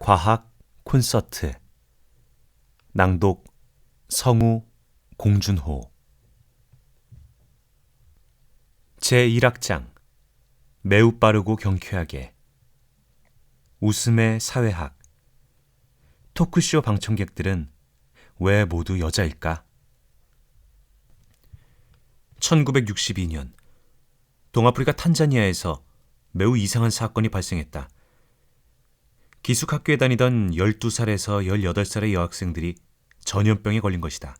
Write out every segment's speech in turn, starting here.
과학 콘서트. 낭독 성우 공준호. 제1악장 매우 빠르고 경쾌하게. 웃음의 사회학. 토크쇼 방청객들은 왜 모두 여자일까? 1962년 동아프리카 탄자니아에서 매우 이상한 사건이 발생했다. 기숙학교에 다니던 12살에서 18살의 여학생들이 전염병에 걸린 것이다.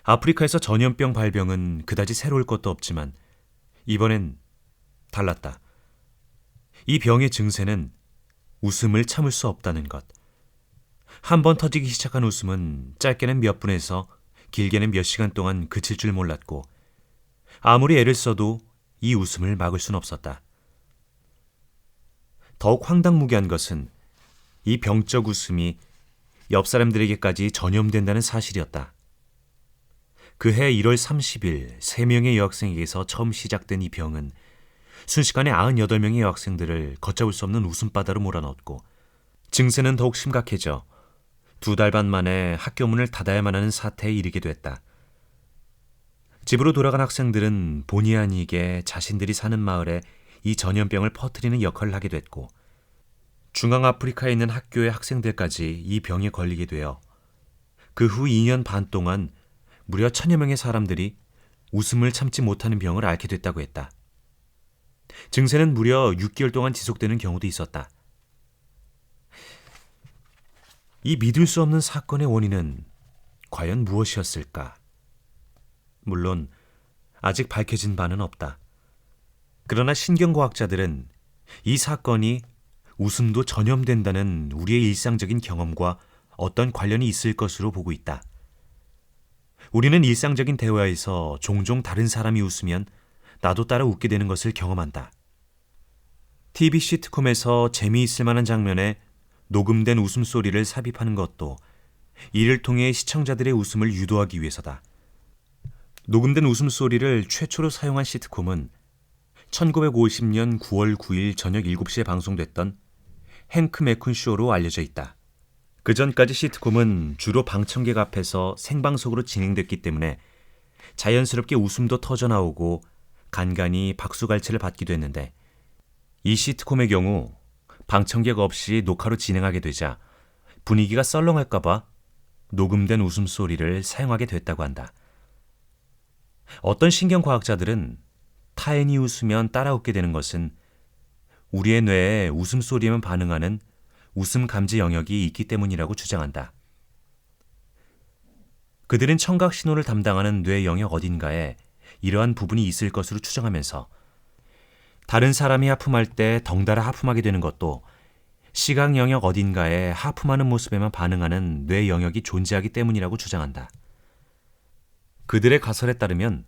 아프리카에서 전염병 발병은 그다지 새로울 것도 없지만 이번엔 달랐다. 이 병의 증세는 웃음을 참을 수 없다는 것. 한 번 터지기 시작한 웃음은 짧게는 몇 분에서 길게는 몇 시간 동안 그칠 줄 몰랐고 아무리 애를 써도 이 웃음을 막을 순 없었다. 더욱 황당무계한 것은 이 병적 웃음이 옆 사람들에게까지 전염된다는 사실이었다. 그해 1월 30일 3명의 여학생에게서 처음 시작된 이 병은 순식간에 98명의 여학생들을 걷잡을 수 없는 웃음바다로 몰아넣었고 증세는 더욱 심각해져 2달 반 만에 학교 문을 닫아야만 하는 사태에 이르게 됐다. 집으로 돌아간 학생들은 본의 아니게 자신들이 사는 마을에 이 전염병을 퍼뜨리는 역할을 하게 됐고 중앙아프리카에 있는 학교의 학생들까지 이 병에 걸리게 되어 그 후 2년 반 동안 무려 1000여 명의 사람들이 웃음을 참지 못하는 병을 앓게 됐다고 했다. 증세는 무려 6개월 동안 지속되는 경우도 있었다. 이 믿을 수 없는 사건의 원인은 과연 무엇이었을까? 물론 아직 밝혀진 바는 없다. 그러나 신경과학자들은 이 사건이 웃음도 전염된다는 우리의 일상적인 경험과 어떤 관련이 있을 것으로 보고 있다. 우리는 일상적인 대화에서 종종 다른 사람이 웃으면 나도 따라 웃게 되는 것을 경험한다. TV 시트콤에서 재미있을 만한 장면에 녹음된 웃음소리를 삽입하는 것도 이를 통해 시청자들의 웃음을 유도하기 위해서다. 녹음된 웃음소리를 최초로 사용한 시트콤은 1950년 9월 9일 저녁 7시에 방송됐던 행크 메쿤 쇼로 알려져 있다. 그 전까지 시트콤은 주로 방청객 앞에서 생방송으로 진행됐기 때문에 자연스럽게 웃음도 터져나오고 간간히 박수갈채를 받기도 했는데 이 시트콤의 경우 방청객 없이 녹화로 진행하게 되자 분위기가 썰렁할까봐 녹음된 웃음소리를 사용하게 됐다고 한다. 어떤 신경과학자들은 타인이 웃으면 따라 웃게 되는 것은 우리의 뇌에 웃음소리에만 반응하는 웃음 감지 영역이 있기 때문이라고 주장한다. 그들은 청각 신호를 담당하는 뇌 영역 어딘가에 이러한 부분이 있을 것으로 추정하면서 다른 사람이 하품할 때 덩달아 하품하게 되는 것도 시각 영역 어딘가에 하품하는 모습에만 반응하는 뇌 영역이 존재하기 때문이라고 주장한다. 그들의 가설에 따르면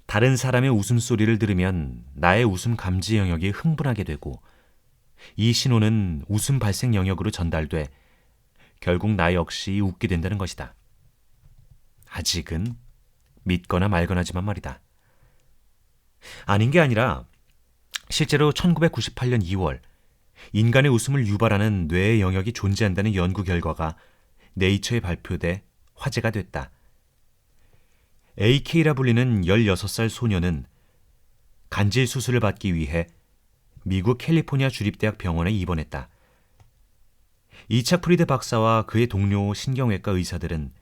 다른 사람의 웃음소리를 들으면 나의 웃음 감지 영역이 흥분하게 되고 이 신호는 웃음 발생 영역으로 전달돼 결국 나 역시 웃게 된다는 것이다. 아직은 믿거나 말거나지만 말이다. 아닌 게 아니라 실제로 1998년 2월 인간의 웃음을 유발하는 뇌의 영역이 존재한다는 연구 결과가 네이처에 발표돼 화제가 됐다. AK라 불리는 16살 소녀는 간질 수술을 받기 위해 미국 캘리포니아 주립대학 병원에 입원했다. 이착 프리드 박사와 그의 동료 신경외과 의사들은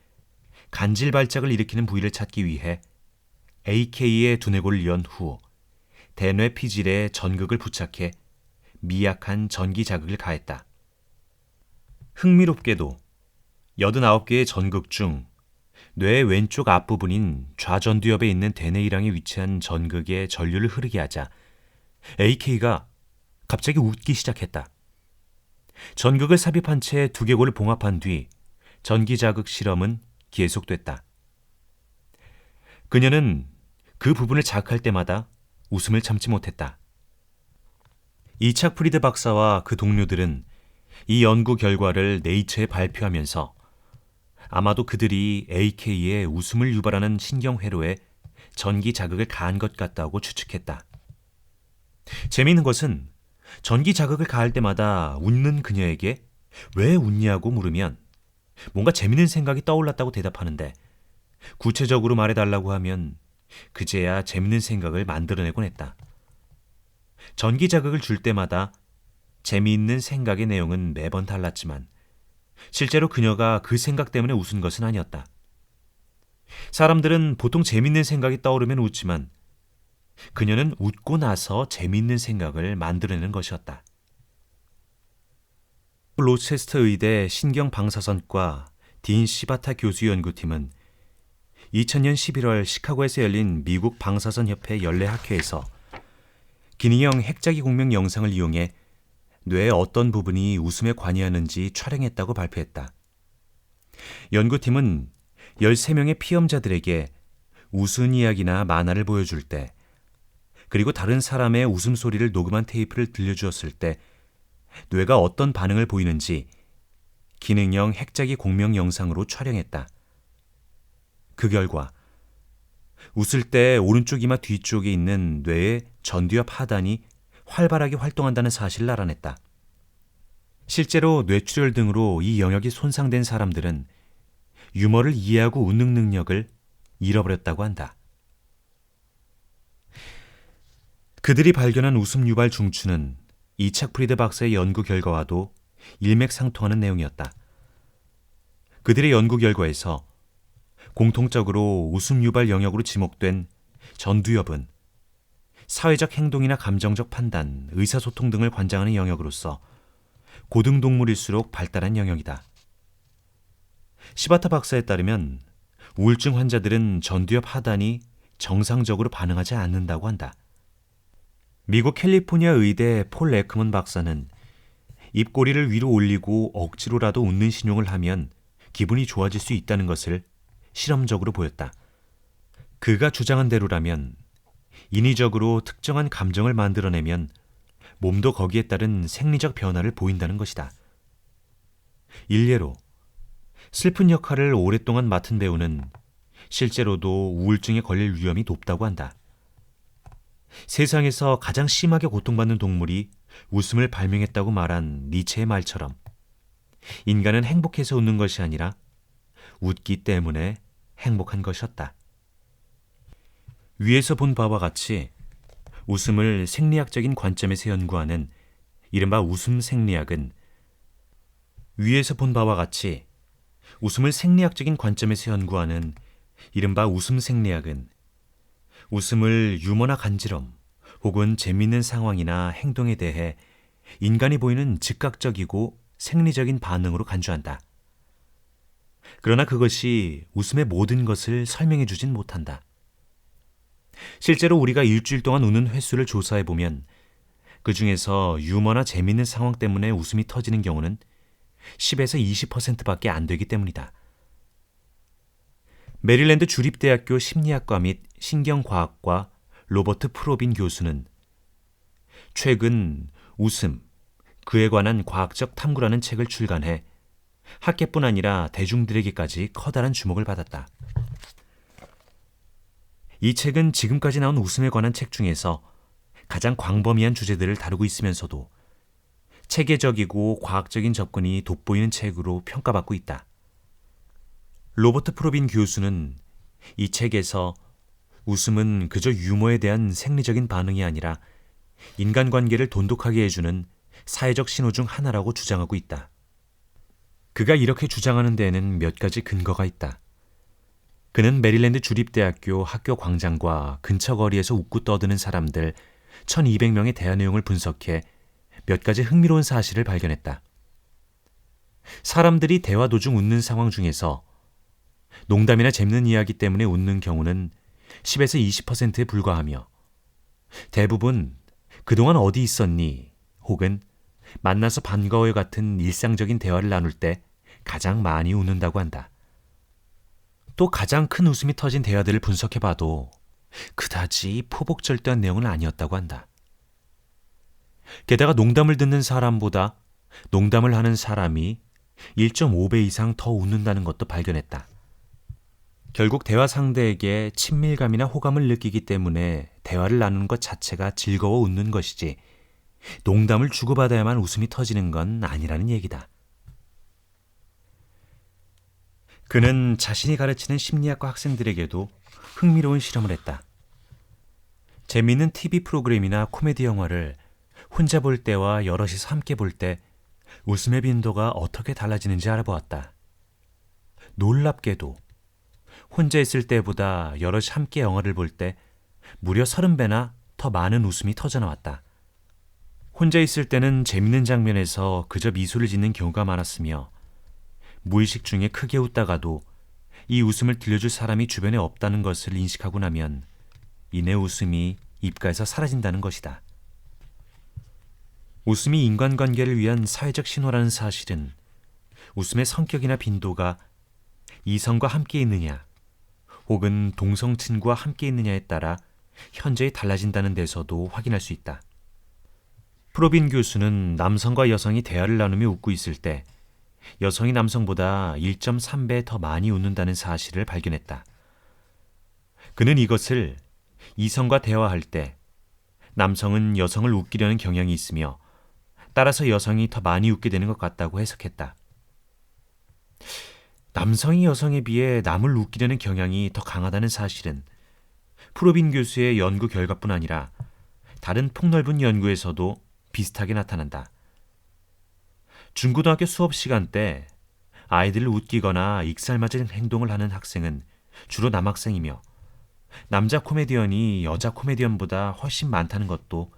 간질 발작을 일으키는 부위를 찾기 위해 AK의 두뇌골을 연 후 대뇌 피질에 전극을 부착해 미약한 전기 자극을 가했다. 흥미롭게도 89개의 전극 중 뇌의 왼쪽 앞부분인 좌전두엽에 있는 대뇌이랑에 위치한 전극에 전류를 흐르게 하자 AK가 갑자기 웃기 시작했다. 전극을 삽입한 채 두개골을 봉합한 뒤 전기자극 실험은 계속됐다. 그녀는 그 부분을 자극할 때마다 웃음을 참지 못했다. 이착 프리드 박사와 그 동료들은 이 연구 결과를 네이처에 발표하면서 아마도 그들이 AK의 웃음을 유발하는 신경회로에 전기 자극을 가한 것 같다고 추측했다. 재미있는 것은 전기 자극을 가할 때마다 웃는 그녀에게 왜 웃냐고 물으면 뭔가 재밌는 생각이 떠올랐다고 대답하는데, 구체적으로 말해달라고 하면 그제야 재밌는 생각을 만들어내곤 했다. 전기 자극을 줄 때마다 재미있는 생각의 내용은 매번 달랐지만 실제로 그녀가 그 생각 때문에 웃은 것은 아니었다. 사람들은 보통 재미있는 생각이 떠오르면 웃지만 그녀는 웃고 나서 재미있는 생각을 만들어내는 것이었다. 로체스터 의대 신경방사선과 딘 시바타 교수 연구팀은 2000년 11월 시카고에서 열린 미국 방사선협회 연례학회에서 기능형 핵자기 공명 영상을 이용해 뇌의 어떤 부분이 웃음에 관여하는지 촬영했다고 발표했다. 연구팀은 13명의 피험자들에게 웃은 이야기나 만화를 보여줄 때, 그리고 다른 사람의 웃음소리를 녹음한 테이프를 들려주었을 때 뇌가 어떤 반응을 보이는지 기능형 핵자기 공명 영상으로 촬영했다. 그 결과 웃을 때 오른쪽 이마 뒤쪽에 있는 뇌의 전두엽 하단이 활발하게 활동한다는 사실을 알아냈다. 실제로 뇌출혈 등으로 이 영역이 손상된 사람들은 유머를 이해하고 웃는 능력을 잃어버렸다고 한다. 그들이 발견한 웃음 유발 중추는 이착 프리드 박사의 연구 결과와도 일맥상통하는 내용이었다. 그들의 연구 결과에서 공통적으로 웃음 유발 영역으로 지목된 전두엽은 사회적 행동이나 감정적 판단, 의사소통 등을 관장하는 영역으로서 고등동물일수록 발달한 영역이다. 시바타 박사에 따르면 우울증 환자들은 전두엽 하단이 정상적으로 반응하지 않는다고 한다. 미국 캘리포니아 의대 폴 레크먼 박사는 입꼬리를 위로 올리고 억지로라도 웃는 신용을 하면 기분이 좋아질 수 있다는 것을 실험적으로 보였다. 그가 주장한 대로라면 인위적으로 특정한 감정을 만들어내면 몸도 거기에 따른 생리적 변화를 보인다는 것이다. 일례로 슬픈 역할을 오랫동안 맡은 배우는 실제로도 우울증에 걸릴 위험이 높다고 한다. 세상에서 가장 심하게 고통받는 동물이 웃음을 발명했다고 말한 니체의 말처럼 인간은 행복해서 웃는 것이 아니라 웃기 때문에 행복한 것이었다. 위에서 본 바와 같이 웃음을 생리학적인 관점에서 연구하는 이른바 웃음 생리학은 위에서 본 바와 같이 웃음을 생리학적인 관점에서 연구하는 이른바 웃음 생리학은 웃음을 유머나 간지럼 혹은 재미있는 상황이나 행동에 대해 인간이 보이는 즉각적이고 생리적인 반응으로 간주한다. 그러나 그것이 웃음의 모든 것을 설명해 주진 못한다. 실제로 우리가 일주일 동안 우는 횟수를 조사해보면 그 중에서 유머나 재미있는 상황 때문에 웃음이 터지는 경우는 10에서 20%밖에 안 되기 때문이다. 메릴랜드 주립대학교 심리학과 및 신경과학과 로버트 프로빈 교수는 최근 웃음, 그에 관한 과학적 탐구라는 책을 출간해 학계뿐 아니라 대중들에게까지 커다란 주목을 받았다. 이 책은 지금까지 나온 웃음에 관한 책 중에서 가장 광범위한 주제들을 다루고 있으면서도 체계적이고 과학적인 접근이 돋보이는 책으로 평가받고 있다. 로버트 프로빈 교수는 이 책에서 웃음은 그저 유머에 대한 생리적인 반응이 아니라 인간관계를 돈독하게 해주는 사회적 신호 중 하나라고 주장하고 있다. 그가 이렇게 주장하는 데에는 몇 가지 근거가 있다. 그는 메릴랜드 주립대학교 학교 광장과 근처 거리에서 웃고 떠드는 사람들 1200명의 대화 내용을 분석해 몇 가지 흥미로운 사실을 발견했다. 사람들이 대화 도중 웃는 상황 중에서 농담이나 재밌는 이야기 때문에 웃는 경우는 10에서 20%에 불과하며 대부분 그동안 어디 있었니? 혹은 만나서 반가워요 같은 일상적인 대화를 나눌 때 가장 많이 웃는다고 한다. 또 가장 큰 웃음이 터진 대화들을 분석해봐도 그다지 포복절대한 내용은 아니었다고 한다. 게다가 농담을 듣는 사람보다 농담을 하는 사람이 1.5배 이상 더 웃는다는 것도 발견했다. 결국 대화 상대에게 친밀감이나 호감을 느끼기 때문에 대화를 나누는 것 자체가 즐거워 웃는 것이지 농담을 주고받아야만 웃음이 터지는 건 아니라는 얘기다. 그는 자신이 가르치는 심리학과 학생들에게도 흥미로운 실험을 했다. 재미있는 TV 프로그램이나 코미디 영화를 혼자 볼 때와 여럿이서 함께 볼 때 웃음의 빈도가 어떻게 달라지는지 알아보았다. 놀랍게도 혼자 있을 때보다 여럿이 함께 영화를 볼 때 무려 30배나 더 많은 웃음이 터져나왔다. 혼자 있을 때는 재밌는 장면에서 그저 미소를 짓는 경우가 많았으며 무의식 중에 크게 웃다가도 이 웃음을 들려줄 사람이 주변에 없다는 것을 인식하고 나면 이내 웃음이 입가에서 사라진다는 것이다. 웃음이 인간관계를 위한 사회적 신호라는 사실은 웃음의 성격이나 빈도가 이성과 함께 있느냐 혹은 동성 친구와 함께 있느냐에 따라 현저히 달라진다는 데서도 확인할 수 있다. 프로빈 교수는 남성과 여성이 대화를 나누며 웃고 있을 때 여성이 남성보다 1.3배 더 많이 웃는다는 사실을 발견했다. 그는 이것을 이성과 대화할 때 남성은 여성을 웃기려는 경향이 있으며 따라서 여성이 더 많이 웃게 되는 것 같다고 해석했다. 남성이 여성에 비해 남을 웃기려는 경향이 더 강하다는 사실은 프로빈 교수의 연구 결과뿐 아니라 다른 폭넓은 연구에서도 비슷하게 나타난다. 중고등학교 수업 시간 때 아이들을 웃기거나 익살맞은 행동을 하는 학생은 주로 남학생이며 남자 코미디언이 여자 코미디언보다 훨씬 많다는 것도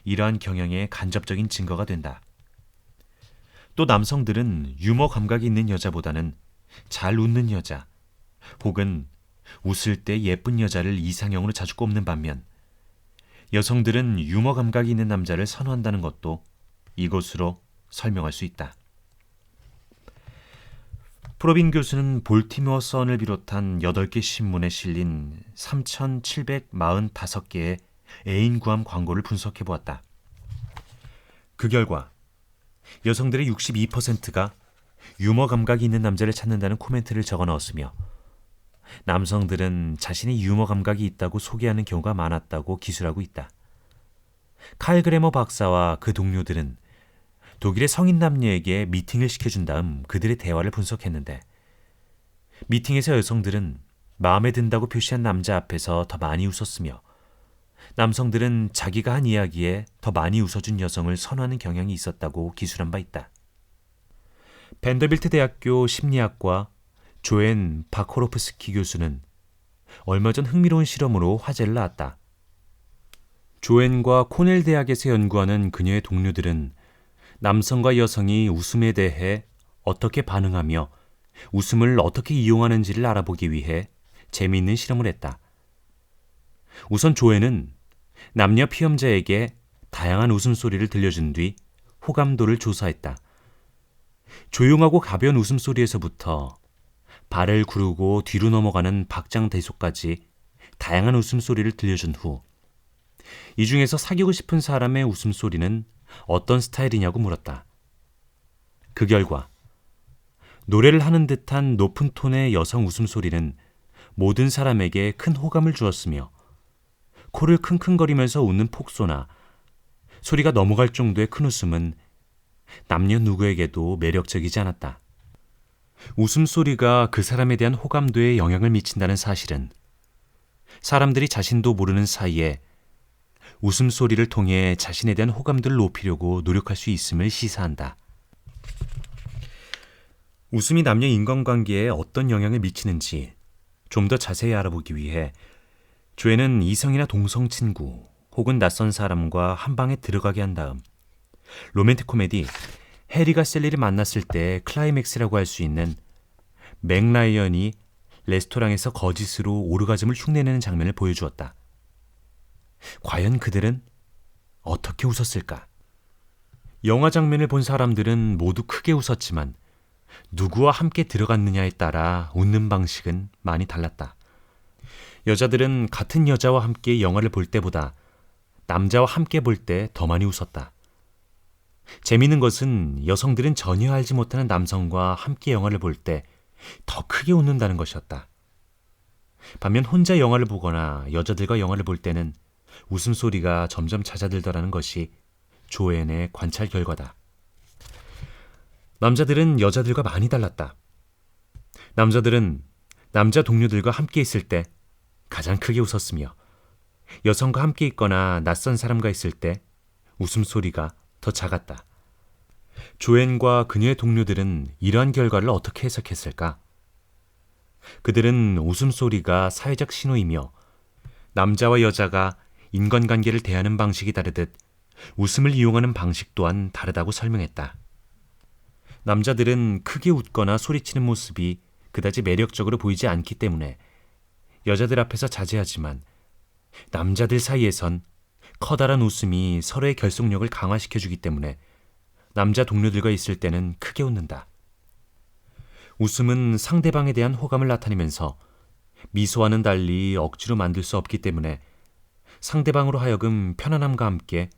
이러한 경향의 간접적인 증거가 된다. 또 남성들은 유머 감각이 있는 여자보다는 잘 웃는 여자 혹은 웃을 때 예쁜 여자를 이상형으로 자주 꼽는 반면 여성들은 유머 감각이 있는 남자를 선호한다는 것도 이것으로 설명할 수 있다. 프로빈 교수는 볼티모어 선을 비롯한 8개 신문에 실린 3,745개의 애인 구함 광고를 분석해 보았다. 그 결과 여성들의 62%가 유머 감각이 있는 남자를 찾는다는 코멘트를 적어 넣었으며 남성들은 자신이 유머 감각이 있다고 소개하는 경우가 많았다고 기술하고 있다. 칼 그래머 박사와 그 동료들은 독일의 성인 남녀에게 미팅을 시켜준 다음 그들의 대화를 분석했는데 미팅에서 여성들은 마음에 든다고 표시한 남자 앞에서 더 많이 웃었으며 남성들은 자기가 한 이야기에 더 많이 웃어준 여성을 선호하는 경향이 있었다고 기술한 바 있다. 벤더빌트 대학교 심리학과 조엔 바코로프스키 교수는 얼마 전 흥미로운 실험으로 화제를 낳았다. 조엔과 코넬 대학에서 연구하는 그녀의 동료들은 남성과 여성이 웃음에 대해 어떻게 반응하며 웃음을 어떻게 이용하는지를 알아보기 위해 재미있는 실험을 했다. 우선 조엔은 남녀 피험자에게 다양한 웃음소리를 들려준 뒤 호감도를 조사했다. 조용하고 가벼운 웃음소리에서부터 발을 구르고 뒤로 넘어가는 박장대소까지 다양한 웃음소리를 들려준 후 이 중에서 사귀고 싶은 사람의 웃음소리는 어떤 스타일이냐고 물었다. 그 결과 노래를 하는 듯한 높은 톤의 여성 웃음소리는 모든 사람에게 큰 호감을 주었으며 코를 킁킁거리면서 웃는 폭소나 소리가 넘어갈 정도의 큰 웃음은 남녀 누구에게도 매력적이지 않았다. 웃음소리가 그 사람에 대한 호감도에 영향을 미친다는 사실은 사람들이 자신도 모르는 사이에 웃음소리를 통해 자신에 대한 호감도를 높이려고 노력할 수 있음을 시사한다. 웃음이 남녀 인간관계에 어떤 영향을 미치는지 좀 더 자세히 알아보기 위해 조에는 이성이나 동성 친구 혹은 낯선 사람과 한 방에 들어가게 한 다음 로맨틱 코미디 해리가 셀리를 만났을 때 클라이맥스라고 할 수 있는 맥 라이언이 레스토랑에서 거짓으로 오르가즘을 흉내내는 장면을 보여주었다. 과연 그들은 어떻게 웃었을까? 영화 장면을 본 사람들은 모두 크게 웃었지만 누구와 함께 들어갔느냐에 따라 웃는 방식은 많이 달랐다. 여자들은 같은 여자와 함께 영화를 볼 때보다 남자와 함께 볼 때 더 많이 웃었다. 재미있는 것은 여성들은 전혀 알지 못하는 남성과 함께 영화를 볼 때 더 크게 웃는다는 것이었다. 반면 혼자 영화를 보거나 여자들과 영화를 볼 때는 웃음소리가 점점 잦아들더라는 것이 조앤의 관찰 결과다. 남자들은 여자들과 많이 달랐다. 남자들은 남자 동료들과 함께 있을 때 가장 크게 웃었으며 여성과 함께 있거나 낯선 사람과 있을 때 웃음소리가 더 작았다. 조앤과 그녀의 동료들은 이러한 결과를 어떻게 해석했을까? 그들은 웃음소리가 사회적 신호이며 남자와 여자가 인간관계를 대하는 방식이 다르듯 웃음을 이용하는 방식 또한 다르다고 설명했다. 남자들은 크게 웃거나 소리치는 모습이 그다지 매력적으로 보이지 않기 때문에 여자들 앞에서 자제하지만 남자들 사이에선 커다란 웃음이 서로의 결속력을 강화시켜주기 때문에 남자 동료들과 있을 때는 크게 웃는다. 웃음은 상대방에 대한 호감을 나타내면서 미소와는 달리 억지로 만들 수 없기 때문에 상대방으로 하여금 편안함과 함께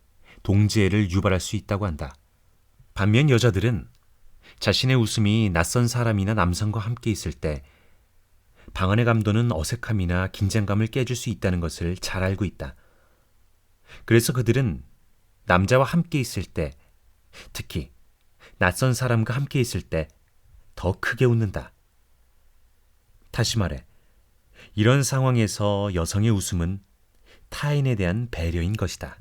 동지애를 유발할 수 있다고 한다. 반면 여자들은 자신의 웃음이 낯선 사람이나 남성과 함께 있을 때 방 안에 감도는 어색함이나 긴장감을 깨줄 수 있다는 것을 잘 알고 있다. 그래서 그들은 남자와 함께 있을 때, 특히 낯선 사람과 함께 있을 때 더 크게 웃는다. 다시 말해, 이런 상황에서 여성의 웃음은 타인에 대한 배려인 것이다.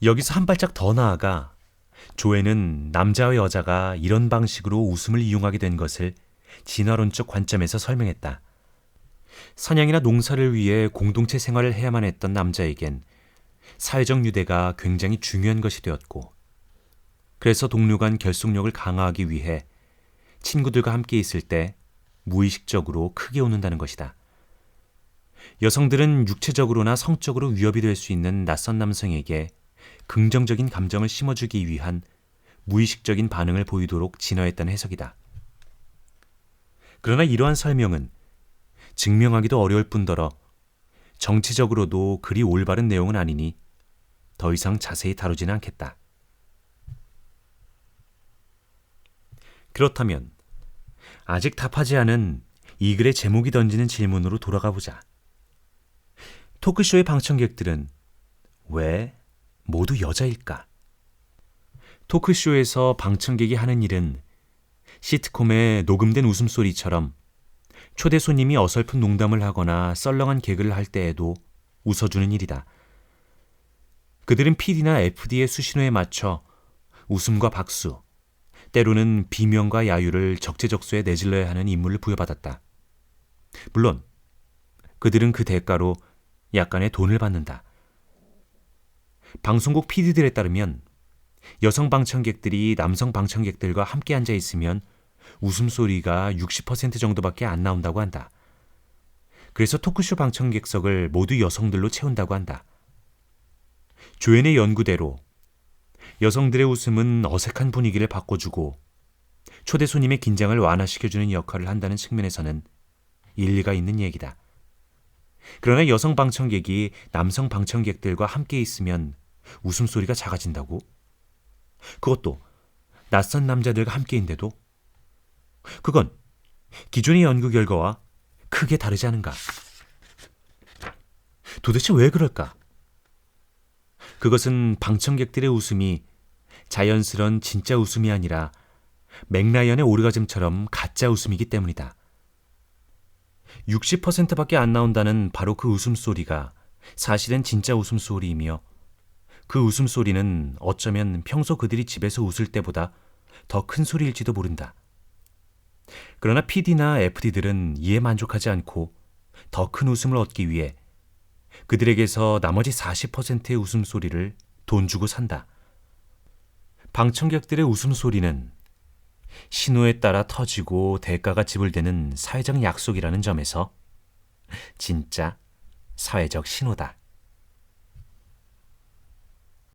여기서 한 발짝 더 나아가 조앤은 남자와 여자가 이런 방식으로 웃음을 이용하게 된 것을 진화론적 관점에서 설명했다. 사냥이나 농사를 위해 공동체 생활을 해야만 했던 남자에겐 사회적 유대가 굉장히 중요한 것이 되었고, 그래서 동료 간 결속력을 강화하기 위해 친구들과 함께 있을 때 무의식적으로 크게 웃는다는 것이다. 여성들은 육체적으로나 성적으로 위협이 될 수 있는 낯선 남성에게 긍정적인 감정을 심어주기 위한 무의식적인 반응을 보이도록 진화했다는 해석이다. 그러나 이러한 설명은 증명하기도 어려울 뿐더러 정치적으로도 그리 올바른 내용은 아니니 더 이상 자세히 다루지는 않겠다. 그렇다면 아직 답하지 않은 이 글의 제목이 던지는 질문으로 돌아가 보자. 토크쇼의 방청객들은 왜 모두 여자일까? 토크쇼에서 방청객이 하는 일은 시트콤의 녹음된 웃음소리처럼 초대 손님이 어설픈 농담을 하거나 썰렁한 개그를 할 때에도 웃어주는 일이다. 그들은 PD나 FD의 수신호에 맞춰 웃음과 박수, 때로는 비명과 야유를 적재적소에 내질러야 하는 임무를 부여받았다. 물론 그들은 그 대가로 약간의 돈을 받는다. 방송국 PD들에 따르면 여성 방청객들이 남성 방청객들과 함께 앉아 있으면 웃음소리가 60% 정도밖에 안 나온다고 한다. 그래서 토크쇼 방청객석을 모두 여성들로 채운다고 한다. 조앤의 연구대로 여성들의 웃음은 어색한 분위기를 바꿔주고 초대 손님의 긴장을 완화시켜주는 역할을 한다는 측면에서는 일리가 있는 얘기다. 그러나 여성 방청객이 남성 방청객들과 함께 있으면 웃음소리가 작아진다고? 그것도 낯선 남자들과 함께인데도? 그건 기존의 연구 결과와 크게 다르지 않은가? 도대체 왜 그럴까? 그것은 방청객들의 웃음이 자연스러운 진짜 웃음이 아니라 맥라이언의 오르가즘처럼 가짜 웃음이기 때문이다. 60%밖에 안 나온다는 바로 그 웃음소리가 사실은 진짜 웃음소리이며 그 웃음소리는 어쩌면 평소 그들이 집에서 웃을 때보다 더 큰 소리일지도 모른다. 그러나 PD나 FD들은 이에 만족하지 않고 더 큰 웃음을 얻기 위해 그들에게서 나머지 40%의 웃음소리를 돈 주고 산다. 방청객들의 웃음소리는 신호에 따라 터지고 대가가 지불되는 사회적 약속이라는 점에서 진짜 사회적 신호다.